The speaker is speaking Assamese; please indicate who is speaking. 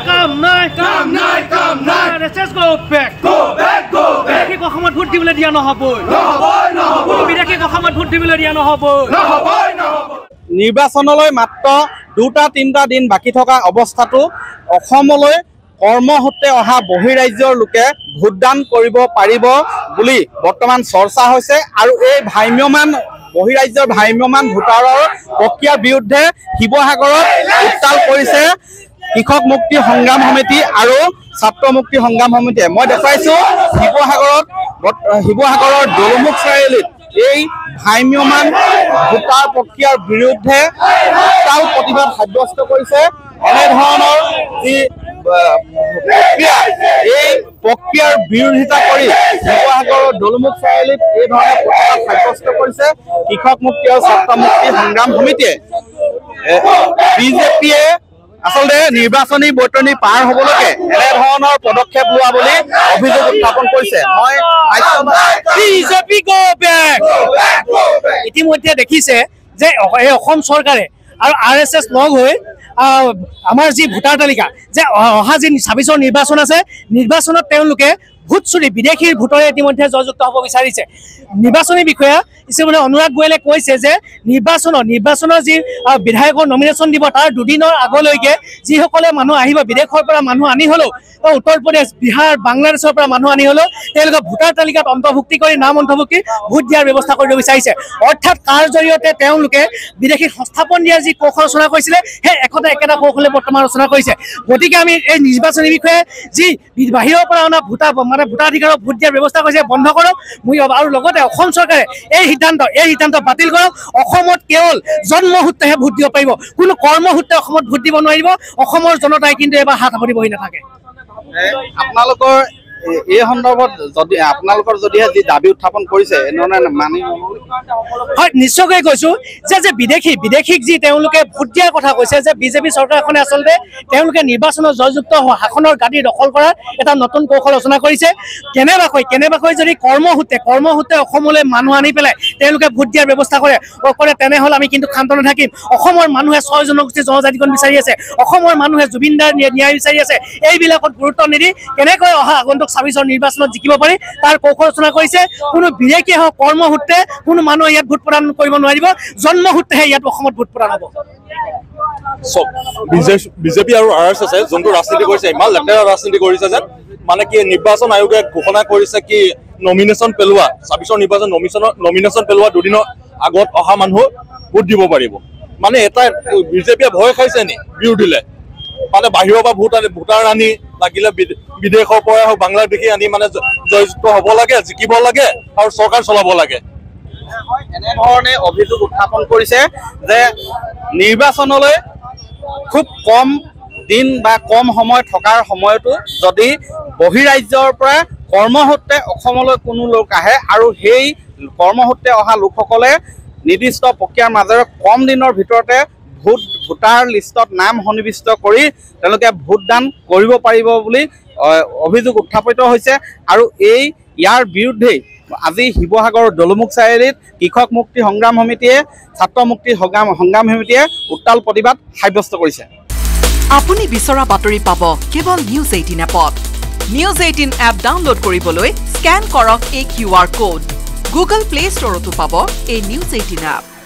Speaker 1: কাম নাই RSS go back বিদেশী অসমত ভোট দিবলৈ দিয়া নহবই বিদেশী অসমত ভোট দিবলৈ দিয়া নহবই
Speaker 2: নিৰ্বাচনলৈ মাত্ৰ 2-3টা দিন বাকি থকা অৱস্থাটো অসমলৈ কৰ্মসূত্ৰে অহা বহিৰাজ্যৰ লোকে ভোটদান কৰিব পাৰিব বুলি বৰ্তমান চৰ্চা হৈছে আৰু এই বহিৰাজ্যৰ ভ্ৰাম্যমান ভোটাৰৰ প্ৰক্ৰিয়াৰ বিৰুদ্ধে শিৱসাগৰত উত্তাল কৰিছে কৃষক মুক্তি সংগ্ৰাম সমিতি আৰু ছাত্ৰ মুক্তি সংগ্ৰাম সমিতিয়ে। মই দেখুৱাইছো শিৱসাগৰৰ দলমুখ চাৰিআলিত এই ভ্ৰাম্যমান ভোটাৰ প্ৰক্ৰিয়াৰ বিৰুদ্ধে উত্তাল প্ৰতিবাদ সাব্যস্ত কৰিছে। এনেধৰণৰ যি এই প্ৰক্ৰিয়াৰ বিৰোধিতা কৰি শিৱসাগৰৰ দলমুখ চাৰিআলিত এই ধৰণে প্ৰতিবাদ সাব্যস্ত কৰিছে কৃষক মুক্তি আৰু ছাত্ৰ মুক্তি সংগ্ৰাম সমিতিয়ে। বিজেপিয়ে আচলতে নিৰ্বাচনী বৈতৰণি পাৰ হবলৈকে এনেধৰণৰ পদক্ষেপ লোৱা বুলি অভিযোগ উত্থাপন কৰিছে। মই
Speaker 1: বিজেপি গো বেক ইতিমধ্যে দেখিছে যে এই অসম চৰকাৰে আৰু RSS লগ হৈ আমাৰ যি ভোটাৰ তালিকা যে অহা যি 26ৰ নিৰ্বাচন আছে নিৰ্বাচনত তেওঁলোকে ভোট চুৰি বিদেশীৰ ভোটৰে ইতিমধ্যে জয়যুক্ত হ'ব বিচাৰিছে। নিৰ্বাচনী বিষয়া ইতিমধ্যে অনুৰাগ গোয়েলে কৈছে যে নিৰ্বাচনৰ যি বিধায়কৰ নমিনেশ্যন দিব তাৰ দুদিনৰ আগলৈকে যিসকলে মানুহ আহিব বিদেশৰ পৰা মানুহ আনি হলেও উত্তৰ প্ৰদেশ বিহাৰ বাংলাদেশৰ পৰা মানুহ আনি হলেও তেওঁলোকে ভোটাৰ তালিকাত অন্তৰ্ভুক্তি কৰি নাম অন্তৰ্ভুক্তি ভোট দিয়াৰ ব্যৱস্থা কৰিব বিচাৰিছে। অৰ্থাৎ তাৰ জৰিয়তে তেওঁলোকে বিদেশী সংস্থাপন দিয়াৰ যি কৌশল ৰচনা কৰিছিলে সেই একেটা কৌশলে বৰ্তমান ৰচনা কৰিছে। গতিকে আমি এই নিৰ্বাচনী বিষয়ে যি বাহিৰৰ পৰা অনা ভোটাধিকাৰক ভোট দিয়াৰ ব্যৱস্থা কৰিছে বন্ধ কৰক আৰু লগতে অসম চৰকাৰে এই সিদ্ধান্ত বাতিল কৰক। অসমত কেৱল জন্মসূত্ৰেহে ভোট দিব পাৰিব, কোনো কৰ্মসূত্ৰে অসমত ভোট দিব নোৱাৰিব। অসমৰ জনতাই কিন্তু এবাৰ হাত সাৱটি বহি নাথাকে।
Speaker 2: আপোনালোকৰ এই সন্দৰ্ভত আপোনালোকৰ যদিহে যি দাবী উত্থাপন কৰিছে এনেধৰণে মানি
Speaker 1: হয় নিশ্চয়কৈ কৈছো যে বিদেশীক যি তেওঁলোকে ভোট দিয়াৰ কথা কৈছে যে বিজেপি চৰকাৰখনে আচলতে তেওঁলোকে নিৰ্বাচনত জয়যুক্ত হোৱা শাসনৰ গাদী দখল কৰাৰ এটা নতুন কৌশল ৰচনা কৰিছে। কেনেবাকৈ যদি কৰ্মসূত্ৰে অসমলৈ মানুহ আনি পেলাই তেওঁলোকে ভোট দিয়াৰ ব্যৱস্থা কৰে তেনেহ'লে আমি কিন্তু ক্ষান্ত নাথাকিম। অসমৰ মানুহে 6 জনগোষ্ঠীৰ জনজাতিকৰণ বিচাৰি আছে, অসমৰ মানুহে জুবিনদাৰ ন্যায় বিচাৰি আছে। এইবিলাকত গুৰুত্ব নিদি কেনেকৈ অহা আগন্তুক 26ৰ নিৰ্বাচনত জিকিব পাৰি তাৰ কৌশল ৰচনা কৰিছে। কোনো বিদেশীয়ে হওক কৰ্মসূত্ৰে কোনো মানুহে ইয়াত ভোট প্ৰদান কৰিব নোৱাৰিব, জন্মসূত্ৰেহে ইয়াত অসমত ভোট প্ৰদান হ'ব।
Speaker 3: বিজেপি আৰু RSS যোনটো ৰাজনীতি কৰিছে ইমান লেতেৰা ৰাজনীতি কৰিছে যেন মানে কি নিৰ্বাচন আয়োগে ঘোষণা কৰিছে কি নমিনেশ্যন পেলোৱা 26ৰ নিৰ্বাচন নমিনেশ্যন পেলোৱা দুদিনৰ আগত অহা মানুহ ভোট দিব পাৰিব। মানে এটা বিজেপিয়ে ভয় খাইছে নি বিৰোধীলে মানে বাহিৰৰ পৰা ভোটাৰ আনি লাগিলে বিদেশৰ পৰাই হওক বাংলাদেশী আনি মানে জয়যুক্ত হ'ব লাগে, জিকিব লাগে আৰু চৰকাৰ চলাব লাগে।
Speaker 2: এনেধৰণে অভিযোগ উত্থাপন কৰিছে যে নিৰ্বাচনলৈ খুব কম দিন বা কম সময় থকাৰ সময়তো যদি বহিৰাজ্যৰ পৰা কৰ্মসূত্ৰে অসমলৈ কোনো লোক আহে আৰু সেই কৰ্মসূত্ৰে অহা লোকসকলে নিৰ্দিষ্ট প্ৰক্ৰিয়াৰ মাজেৰে কম দিনৰ ভিতৰতে ভোটাৰ লিষ্টত নাম সন্নিৱিষ্ট কৰি তেওঁলোকে ভোটদান কৰিব পাৰিব বুলি অভিযোগ উত্থাপিত হৈছে। আৰু ইয়াৰ বিৰুদ্ধেই আজি শিৱসাগৰৰ দলমুখ চাৰিআলিত কৃষক মুক্তি সংগ্ৰাম সমিতিয়ে ছাত্ৰ মুক্তি সংগ্ৰাম সমিতিয়ে উত্তাল প্ৰতিবাদ সাব্যস্ত কৰিছে।
Speaker 4: আপুনি বিচৰা বাতৰি পাব কেৱল নিউজ 18 এপত। নিউজ 18 এপ ডাউনলোড কৰিবলৈ স্কেন কৰক এই QR কোড। গুগল প্লে ষ্টৰতো পাব এই নিউজ 18 এপ।